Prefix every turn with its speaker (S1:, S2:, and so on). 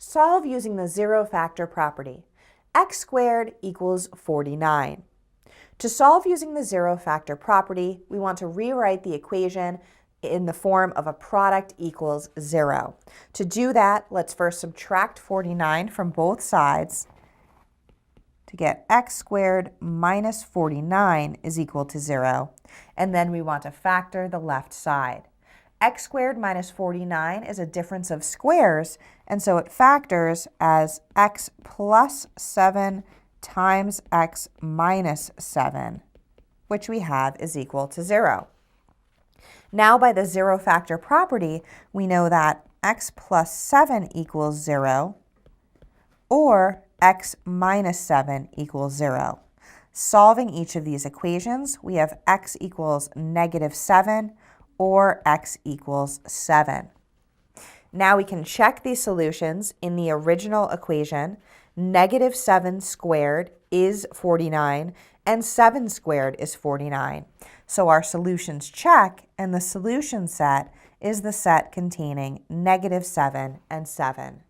S1: Solve using the zero factor property. X squared equals 49. To solve using the zero factor property, we want to rewrite the equation in the form of a product equals 0. To do that, let's first subtract 49 from both sides to get x squared minus 49 is equal to 0. And then we want to factor the left side. X squared minus 49 is a difference of squares, and so it factors as x plus 7 times x minus 7, which we have is equal to 0. Now by the zero factor property, we know that x plus 7 equals 0, or x minus 7 equals 0. Solving each of these equations, we have x equals negative 7, or x equals 7. Now we can check these solutions in the original equation. Negative 7 squared is 49, and 7 squared is 49. So our solutions check, and the solution set is the set containing negative 7 and 7.